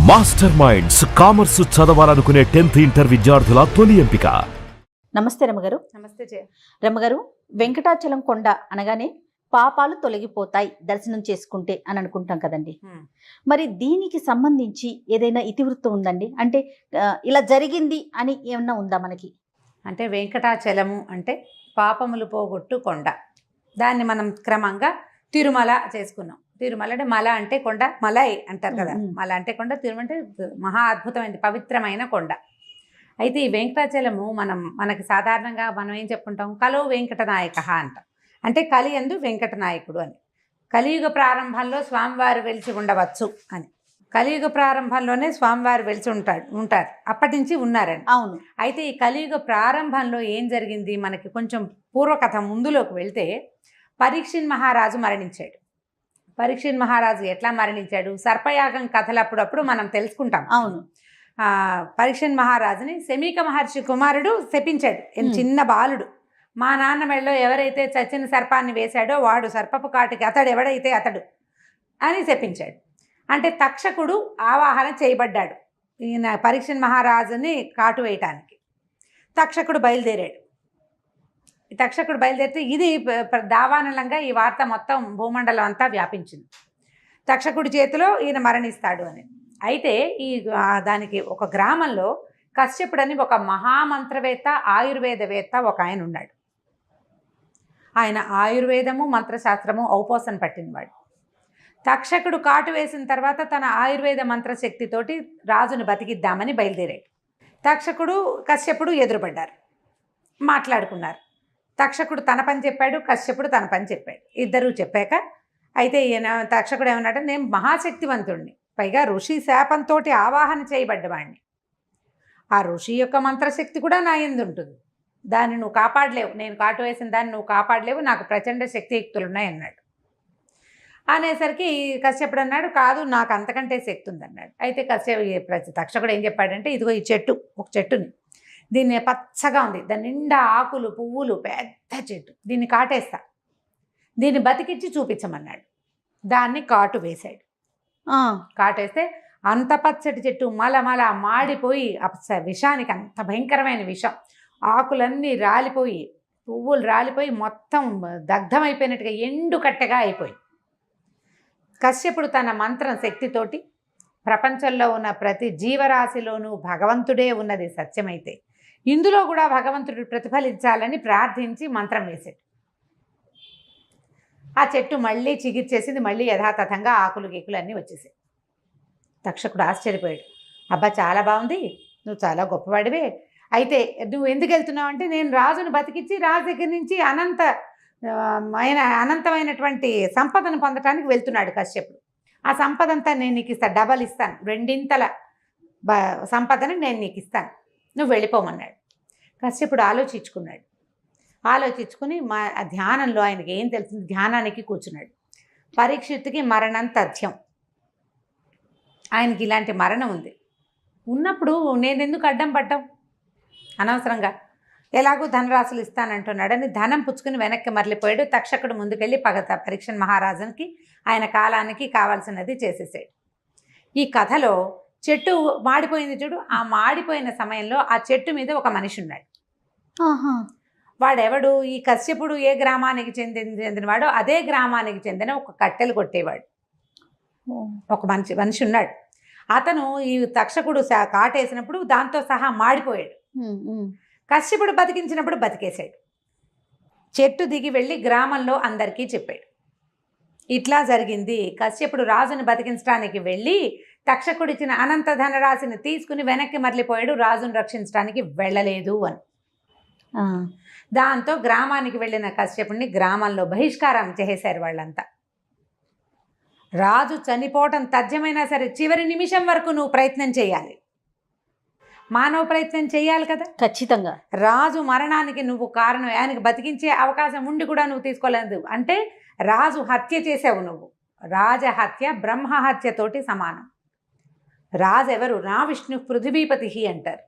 Master minds commerce చదవాలనుకునే 10th inter విద్యార్థుల తొలి ఎంపిక. నమస్తే రమగారు. నమస్తే జయ. రమగారు, వెంకటాచలం కొండ అనగానే పాపాలు తొలగిపోతాయి దర్శనం చేసుకుంటే అని అనుకుంటాం కదండి. మరి దీనికి సంబంధించి ఏదైనా ఇతివృత్తం ఉందండి? అంటే ఇలా జరిగింది అని ఏమన్నా ఉందా మనకి? అంటే వెంకటాచలము అంటే పాపములు పోగొట్టు కొండ. దాన్ని మనం క్రమంగా తిరుమల చేసుకున్నాం. తిరుమల అంటే మల అంటే కొండ, మలై అంటారు కదా. మల అంటే కొండ, తిరుమల అంటే మహా అద్భుతమైనది, పవిత్రమైన కొండ. అయితే ఈ వెంకటాచలము మనకి సాధారణంగా మనం ఏం చెప్పుకుంటాం, కలో వెంకటనాయక అంటాం. అంటే కలియందు వెంకటనాయకుడు అని. కలియుగ ప్రారంభంలో స్వామివారు వెలిసి ఉండవచ్చు అని. కలియుగ ప్రారంభంలోనే స్వామివారు వెలిసి ఉంటారు. అప్పటి నుంచి ఉన్నారండి. అవును. అయితే ఈ కలియుగ ప్రారంభంలో ఏం జరిగింది, మనకి కొంచెం పూర్వకథ ముందులోకి వెళ్తే పరీక్షిత్ మహారాజు మరణించాడు. పరీక్షిత్ మహారాజు ఎట్లా మరణించాడు, సర్పయాగం కథలు అప్పుడప్పుడు మనం తెలుసుకుంటాం. అవును. పరీక్షిత్ మహారాజుని శమీక మహర్షి కుమారుడు శపించాడు. చిన్న బాలుడు, మా నాన్న మెడలో ఎవరైతే చచ్చిన సర్పాన్ని వేశాడో వాడు సర్పపు కాటికి ఎవడైతే అతడు అని శపించాడు. అంటే తక్షకుడు ఆవాహన చేయబడ్డాడు ఈయన పరీక్షిత్ మహారాజుని కాటు వేయటానికి. తక్షకుడు బయలుదేరాడు. తక్షకుడు బయలుదేరితే ఇది దావానలంగా ఈ వార్త మొత్తం భూమండలం అంతా వ్యాపించింది. తక్షకుడి చేతిలో ఈయన మరణిస్తాడు అని. అయితే దానికి ఒక గ్రామంలో కశ్యపుడని ఒక మహామంత్రవేత్త, ఆయుర్వేదవేత్త ఒక ఆయన ఉన్నాడు. ఆయన ఆయుర్వేదము మంత్రశాస్త్రము ఔపోసన పట్టినవాడు. తక్షకుడు కాటు వేసిన తర్వాత తన ఆయుర్వేద మంత్రశక్తితోటి రాజును బతికిద్దామని బయలుదేరాడు. తక్షకుడు కశ్యపుడు ఎదురుపడ్డారు, మాట్లాడుకున్నారు. తక్షకుడు తన పని చెప్పాడు, కశ్యపుడు తన పని చెప్పాడు. ఇద్దరూ చెప్పాక అయితే ఈయన తక్షకుడు ఏమన్నాడు, నేను మహాశక్తివంతుడిని, పైగా ఋషి శాపంతో ఆవాహన చేయబడ్డవాడిని. ఆ ఋషి యొక్క మంత్రశక్తి కూడా నా యందు ఉంటుంది, దాన్ని నువ్వు కాపాడలేవు, నేను కాటు వేసిన దాన్ని నువ్వు కాపాడలేవు, నాకు ప్రచండ శక్తియుక్తులు ఉన్నాయి అన్నాడు. అనేసరికి కశ్యపుడు అన్నాడు, కాదు నాకు అంతకంటే శక్తి ఉందన్నాడు. అయితే తక్షకుడు ఏం చెప్పాడంటే, ఇదిగో ఈ చెట్టు, ఒక చెట్టుని, దీన్ని పచ్చగా ఉంది, దాని నిండా ఆకులు పువ్వులు, పెద్ద చెట్టు, దీన్ని కాటేస్తా, దీన్ని బతికించి చూపించమన్నాడు. దాన్ని కాటు వేశాడు. కాటేస్తే అంత పచ్చటి చెట్టు మలమల మాడిపోయి విషానికి, అంత భయంకరమైన విషం, ఆకులన్నీ రాలిపోయి పువ్వులు రాలిపోయి మొత్తం దగ్ధమైపోయినట్టుగా ఎండు కట్టెగా అయిపోయి. కశ్యపుడు తన మంత్రం శక్తితోటి ప్రపంచంలో ఉన్న ప్రతి జీవరాశిలోనూ భగవంతుడే ఉన్నది సత్యమైతే ఇందులో కూడా భగవంతుడు ప్రతిఫలించాలని ప్రార్థించి మంత్రం వేశాడు. ఆ చెట్టు మళ్ళీ చిగిర్చేసింది, మళ్ళీ యథాతథంగా ఆకులు గీకులు అన్నీ వచ్చేసాయి. తక్షకుడు ఆశ్చర్యపోయాడు, అబ్బా చాలా బాగుంది, నువ్వు చాలా గొప్పవాడివే, అయితే నువ్వు ఎందుకు వెళ్తున్నావు అంటే, నేను రాజును బతికించి రాజు దగ్గర నుంచి అనంతమైనటువంటి సంపదను పొందటానికి వెళ్తున్నాడు కశ్యపుడు. ఆ సంపద అంతా నేను నీకు ఇస్తాను, డబల్ ఇస్తాను, రెండింతల సంపదను నేను నీకు ఇస్తాను, నువ్వు వెళ్ళిపోమన్నాడు. కశ్యపుడు ఆలోచించుకుని ధ్యానంలో ఆయనకి ఏం తెలిసింది, ధ్యానానికి కూర్చున్నాడు. పరీక్షిత్తుకి మరణం తథ్యం, ఆయనకి ఇలాంటి మరణం ఉంది, ఉన్నప్పుడు నేను ఎందుకు అడ్డం పడ్డాం అనవసరంగా, ఎలాగో ధనరాశులు ఇస్తానంటున్నాడని ధనం పుచ్చుకుని వెనక్కి మరలిపోయాడు. తక్షకుడు ముందుకెళ్ళి పరీక్షిత్ మహారాజునికి ఆయన కాలానికి కావాల్సినది చేసేసాడు. ఈ కథలో చెట్టు మాడిపోయింది చూడు, ఆ మాడిపోయిన సమయంలో ఆ చెట్టు మీద ఒక మనిషి ఉన్నాడు. వాడెవడు, ఈ కశ్యపుడు ఏ గ్రామానికి చెందినవాడో అదే గ్రామానికి చెందిన ఒక కట్టెలు కొట్టేవాడు ఒక మనిషి ఉన్నాడు. అతను ఈ తక్షకుడు కాటేసినప్పుడు దాంతో సహా మాడిపోయాడు. కశ్యపుడు బతికించినప్పుడు బతికేశాడు. చెట్టు దిగి వెళ్ళి గ్రామంలో అందరికీ చెప్పాడు, ఇట్లా జరిగింది, కశ్యపుడు రాజుని బతికించడానికి వెళ్ళి తక్షకుడిచ్చిన అనంత ధనరాశిని తీసుకుని వెనక్కి మరలిపోయాడు, రాజును రక్షించడానికి వెళ్ళలేదు అని. దాంతో గ్రామానికి వెళ్ళిన కశ్యపుడిని గ్రామంలో బహిష్కారం చేసేశారు వాళ్ళంతా. రాజు చనిపోవటం తథ్యమైనా సరే చివరి నిమిషం వరకు నువ్వు ప్రయత్నం చేయాలి, మానవ ప్రయత్నం చేయాలి కదా, ఖచ్చితంగా. రాజు మరణానికి నువ్వు కారణం, ఆయనకు బతికించే అవకాశం ఉండి కూడా నువ్వు తీసుకోలేదు అంటే రాజు హత్య చేసావు నువ్వు. రాజహత్య బ్రహ్మహత్యతోటి సమానం. రాజు ఎవరు, నా విష్ణు పృథివీపతి అంటారు.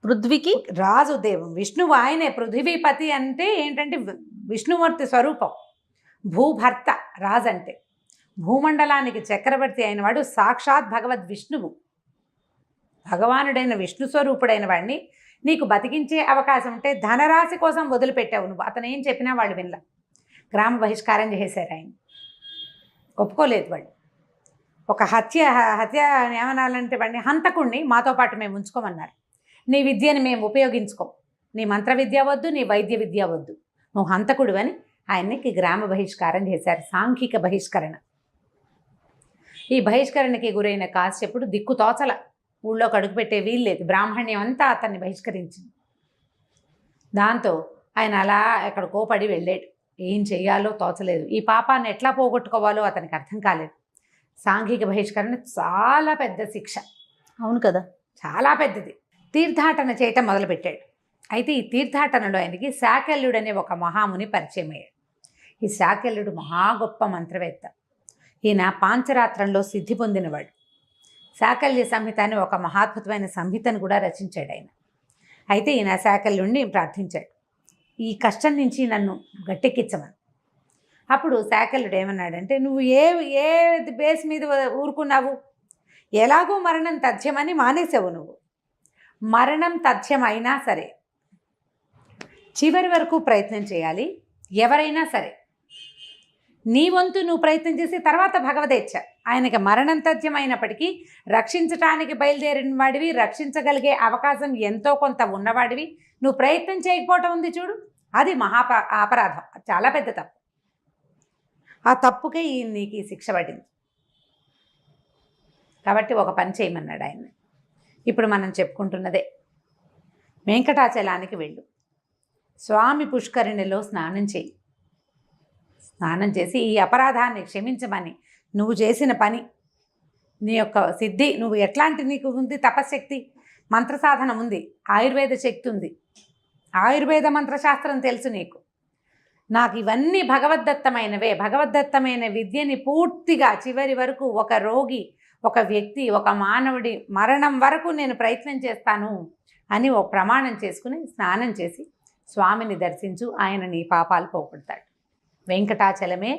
పృథ్వీకి రాజు దేవం విష్ణువు, ఆయనే పృథివీపతి అంటే ఏంటంటే విష్ణుమూర్తి స్వరూపం, భూభర్త. రాజు అంటే భూమండలానికి చక్రవర్తి అయినవాడు సాక్షాత్ భగవద్ విష్ణువు. భగవానుడైన విష్ణు స్వరూపుడైన వాడిని నీకు బతికించే అవకాశం ఉంటే ధనరాశి కోసం వదిలిపెట్టావు నువ్వు. అతను ఏం చెప్పినా వాళ్ళు వినల. గ్రామ బహిష్కారం చేశారు ఆయన. ఒప్పుకోలేదు వాళ్ళు. ఒక హత్య ఏమనాలంటే వాడిని హంతకుడిని మాతో పాటు మేము ఉంచుకోమన్నారు. నీ విద్యని మేము ఉపయోగించుకోం, నీ మంత్ర విద్య వద్దు, నీ వైద్య విద్య వద్దు, నువ్వు హంతకుడు అని ఆయనకి గ్రామ బహిష్కారం చేశారు. సాంఘిక బహిష్కరణ. ఈ బహిష్కరణకి గురైన కాశ్యపుడు దిక్కు తోచల, ఊళ్ళోకి అడుగుపెట్టే వీల్లేదు. బ్రాహ్మణ్యం అంతా అతన్ని బహిష్కరించింది. దాంతో ఆయన అలా ఎక్కడికో పడి వెళ్ళాడు. ఏం చెయ్యాలో తోచలేదు. ఈ పాపాన్ని ఎట్లా పోగొట్టుకోవాలో అతనికి అర్థం కాలేదు. సాంఘిక బహిష్కరణ చాలా పెద్ద శిక్ష. అవును కదా, చాలా పెద్దది. తీర్థాటన చేయటం మొదలుపెట్టాడు. అయితే ఈ తీర్థాటనలో ఆయనకి శాకల్యుడు అనే ఒక మహాముని పరిచయం అయ్యాడు. ఈ శాకల్యుడు మహా గొప్ప మంత్రవేత్త. ఈయన పాంచరాత్రంలో సిద్ధి పొందినవాడు. శాకల్య సంహిత అని ఒక మహాద్భుతమైన సంహితను కూడా రచించాడు ఆయన. అయితే ఈయన శాకల్యుడిని ప్రార్థించాడు, ఈ కష్టం నుంచి నన్ను గట్టెక్కించమని. అప్పుడు శాకల్యుడు ఏమన్నాడంటే, నువ్వు ఏ బేస్ మీద ఊరుకున్నావు? ఎలాగో మరణం తథ్యమని మానేసావు నువ్వు. మరణం తథ్యం అయినా సరే చివరి వరకు ప్రయత్నం చేయాలి. ఎవరైనా సరే నీ వంతు నువ్వు ప్రయత్నం చేసి తర్వాత భగవదేచ్ఛ. ఆయనకి మరణం తథ్యం అయినప్పటికీ రక్షించటానికి బయలుదేరిన వాడివి, రక్షించగలిగే అవకాశం ఎంతో కొంత ఉన్నవాడివి, నువ్వు ప్రయత్నం చేయకపోవటం ఉంది చూడు, అది అపరాధం. అది చాలా పెద్ద తప్పు. ఆ తప్పుకే నీకు ఈ శిక్ష పడింది. కాబట్టి ఒక పని చేయమన్నాడు ఆయన. ఇప్పుడు మనం చెప్పుకుంటున్నదే, వెంకటాచలానికి వెళ్ళు, స్వామి పుష్కరిణిలో స్నానం చేయి. స్నానం చేసి ఈ అపరాధాన్ని క్షమించమని, నువ్వు చేసిన పని, నీ యొక్క సిద్ధి, నువ్వు ఎట్లాంటి నీకు ఉంది, తపశ్శక్తి, మంత్ర సాధన ఉంది, ఆయుర్వేద శక్తి ఉంది, ఆయుర్వేద మంత్రశాస్త్రం తెలుసు నీకు. నాకు ఇవన్నీ భగవద్దత్తమైనవే. భగవద్దత్తమైన విద్యని పూర్తిగా చివరి వరకు ఒక రోగి, ఒక వ్యక్తి, ఒక మానవుడి మరణం వరకు నేను ప్రయత్నం చేస్తాను అని ఒక ప్రమాణం చేసుకుని స్నానం చేసి స్వామిని దర్శించు. ఆయన నీ పాపాలు పోగొడతాడు. వెంకటాచలమే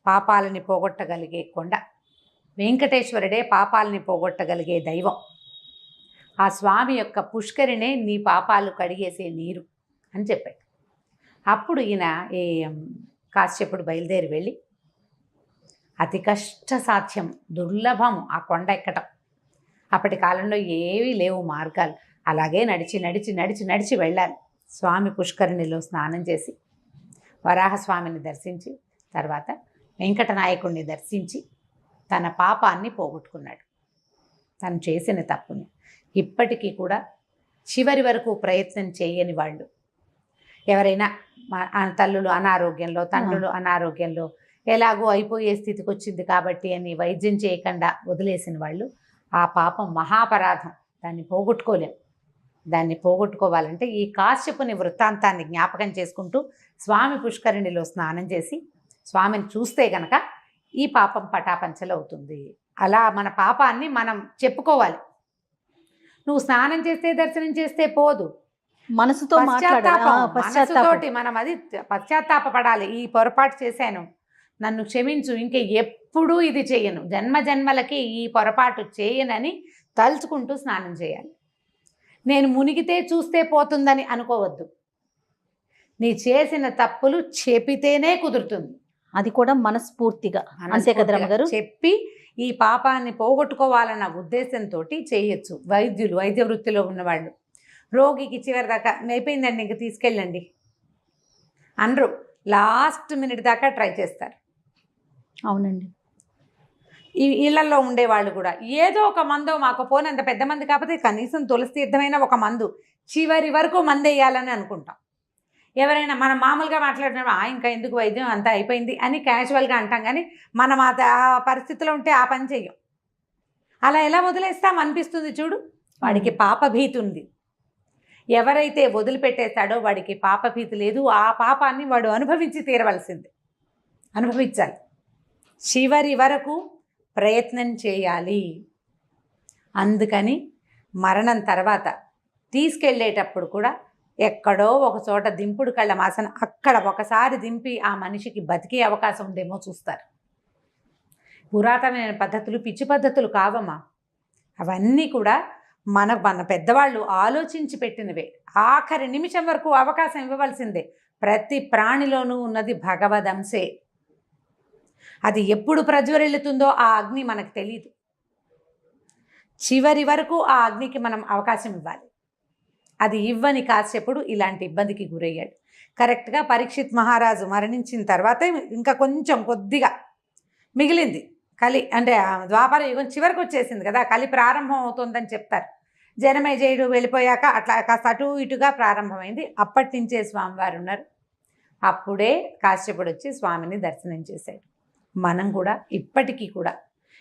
పాపాలని పోగొట్టగలిగే కొండ. వెంకటేశ్వరుడే పాపాలని పోగొట్టగలిగే దైవం. ఆ స్వామి యొక్క పుష్కరిణే నీ పాపాలు కడిగేసే నీరు అని చెప్పాడు. అప్పుడు ఈయన కాశ్యపుడు బయలుదేరి వెళ్ళి, అతి కష్ట సాధ్యం, దుర్లభం ఆ కొండ ఎక్కటం. అప్పటి కాలంలో ఏవీ లేవు మార్గాలు. అలాగే నడిచి నడిచి నడిచి నడిచి వెళ్ళాలి. స్వామి పుష్కరిణిలో స్నానం చేసి వరాహస్వామిని దర్శించి తర్వాత వెంకటనాయకుడిని దర్శించి తన పాపాన్ని పోగొట్టుకున్నాడు, తను చేసిన తప్పుని. ఇప్పటికీ కూడా చివరి వరకు ప్రయత్నం చేయని వాళ్ళు ఎవరైనా, తల్లులు అనారోగ్యంలో, తండ్రులు అనారోగ్యంలో, ఎలాగో అయిపోయే స్థితికి వచ్చింది కాబట్టి అని వైద్యం చేయకుండా వదిలేసిన వాళ్ళు, ఆ పాపం మహాపరాధం. దాన్ని పోగొట్టుకోలేం. దాన్ని పోగొట్టుకోవాలంటే ఈ కాశ్యపుని వృత్తాంతాన్ని జ్ఞాపకం చేసుకుంటూ స్వామి పుష్కరిణిలో స్నానం చేసి స్వామిని చూస్తే గనక ఈ పాపం పటాపంచలు అవుతుంది. అలా మన పాపాన్ని మనం చెప్పుకోవాలి. నువ్వు స్నానం చేస్తే, దర్శనం చేస్తే పోదు, మనసుతో మనసుతోటి మనం అది పశ్చాత్తాపపడాలి. ఈ పొరపాటు చేశాను, నన్ను క్షమించు, ఇంకే ఎప్పుడూ ఇది చేయను, జన్మ జన్మలకి ఈ పొరపాటు చేయనని తలుచుకుంటూ స్నానం చేయాలి. నేను మునిగితే చూస్తే పోతుందని అనుకోవద్దు. నీ చేసిన తప్పులు చెప్పితేనే కుదురుతుంది. అది కూడా మనస్ఫూర్తిగా, అంతే కదా రమ్మగారు, చెప్పి ఈ పాపాన్ని పోగొట్టుకోవాలన్న ఉద్దేశంతో చేయొచ్చు. వైద్యులు, వైద్య వృత్తిలో ఉన్నవాళ్ళు రోగికి చివరి దాకా అయిపోయిందండి ఇంక తీసుకెళ్ళండి అనరు. లాస్ట్ మినిట్ దాకా ట్రై చేస్తారు. అవునండి. ఈ ఇళ్లలో ఉండేవాళ్ళు కూడా ఏదో ఒక మందో, మాకు పోనంత పెద్ద మంది కాకపోతే కనీసం తులసి తీర్థమైన ఒక మందు, చివరి వరకు మందు వేయాలని అనుకుంటాం. ఎవరైనా మనం మామూలుగా మాట్లాడినప్పుడు ఇంకా ఎందుకు వైద్యం అంతా అయిపోయింది అని క్యాజువల్గా అంటాం, కానీ మనం ఆ పరిస్థితిలో ఉంటే ఆ పని చెయ్యం. అలా ఎలా వదిలేస్తాం అనిపిస్తుంది చూడు. వాడికి పాపభీతి ఉంది. ఎవరైతే వదిలిపెట్టేస్తాడో వాడికి పాపభీతి లేదు. ఆ పాపాన్ని వాడు అనుభవించి తీరవలసింది, అనుభవించాలి. చివరి వరకు ప్రయత్నం చేయాలి. అందుకని మరణం తర్వాత తీసుకెళ్ళేటప్పుడు కూడా ఎక్కడో ఒక చోట దింపుడు కళ్ళ మాసన అక్కడ ఒకసారి దింపి ఆ మనిషికి బతికే అవకాశం ఉందేమో చూస్తారు. పురాతనమైన పద్ధతులు పిచ్చి పద్ధతులు కావమ్మా. అవన్నీ కూడా మన పెద్దవాళ్ళు ఆలోచించి పెట్టినవే. ఆఖరి నిమిషం వరకు అవకాశం ఇవ్వవలసిందే. ప్రతి ప్రాణిలోనూ ఉన్నది భగవదంశే. అది ఎప్పుడు ప్రజ్వరిల్లుతుందో ఆ అగ్ని మనకు తెలియదు. చివరి వరకు ఆ అగ్నికి మనం అవకాశం ఇవ్వాలి. అది ఇవ్వని కాశ్యపుడు ఇలాంటి ఇబ్బందికి గురయ్యాడు. కరెక్ట్గా పరీక్షిత్ మహారాజు మరణించిన తర్వాత ఇంకా కొంచెం కొద్దిగా మిగిలింది కలి, అంటే ద్వాపర యుగం చివరికి వచ్చేసింది కదా, కలి ప్రారంభం అవుతుందని చెప్తారు. జనమేజయుడు వెళ్ళిపోయాక అట్లా కాస్త అటు ఇటుగా ప్రారంభమైంది. అప్పటి నుంచే స్వామివారు ఉన్నారు. అప్పుడే కాశ్యపుడు వచ్చి స్వామిని దర్శనం చేశాడు. మనం కూడా ఇప్పటికీ కూడా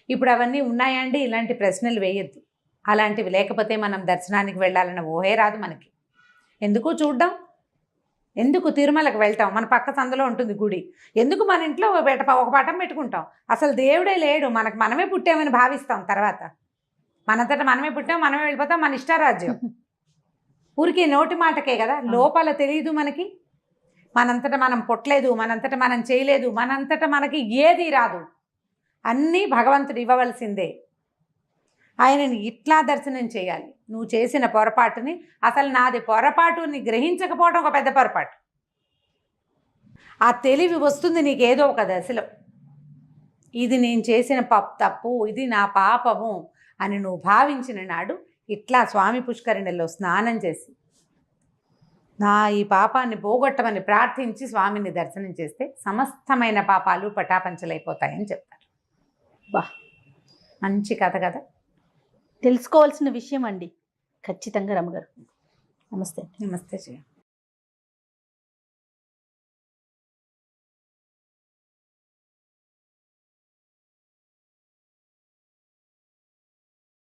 ఇప్పుడు అవన్నీ ఉన్నాయండి, ఇలాంటి ప్రశ్నలు వేయొద్దు. అలాంటివి లేకపోతే మనం దర్శనానికి వెళ్ళాలన్న ఊహే రాదు మనకి. ఎందుకు చూడ్డం, ఎందుకు తిరుమలకు వెళ్తాం, మన పక్క సందులో ఉంటుంది గుడి, ఎందుకు మన ఇంట్లో ఒక పటం పెట్టుకుంటాం. అసలు దేవుడే లేడు, మనమే పుట్టామని భావిస్తాం. తర్వాత మనంతటా మనమే పుట్టాం, మనమే వెళ్ళిపోతాం, మన ఇష్టారాజ్యం. ఊరికి నోటి మాటకే కదా, లోపల తెలియదు మనకి. మనంతటా మనం పుట్టలేదు, మనంతటా మనం చేయలేదు, మనంతటా మనకి ఏది రాదు. అన్నీ భగవంతుడు ఇవ్వవలసిందే. ఆయనని ఇట్లా దర్శనం చేయాలి. నువ్వు చేసిన పొరపాటుని, అసలు నాది పొరపాటుని గ్రహించకపోవడం ఒక పెద్ద పొరపాటు. ఆ తెలివి వస్తుంది నీకేదో ఒక దశలో, ఇది నేను చేసిన తప్పు, ఇది నా పాపము అని నువ్వు భావించిన నాడు ఇట్లా స్వామి పుష్కరిణిలో స్నానం చేసి నా ఈ పాపాన్ని పోగొట్టమని ప్రార్థించి స్వామిని దర్శనం చేస్తే సమస్తమైన పాపాలు పటాపంచలైపోతాయని చెప్తారు. బా, మంచి కథ కదా. తెలుసుకోవాల్సిన విషయం అండి ఖచ్చితంగా. రమగారు నమస్తే. నమస్తే జయ.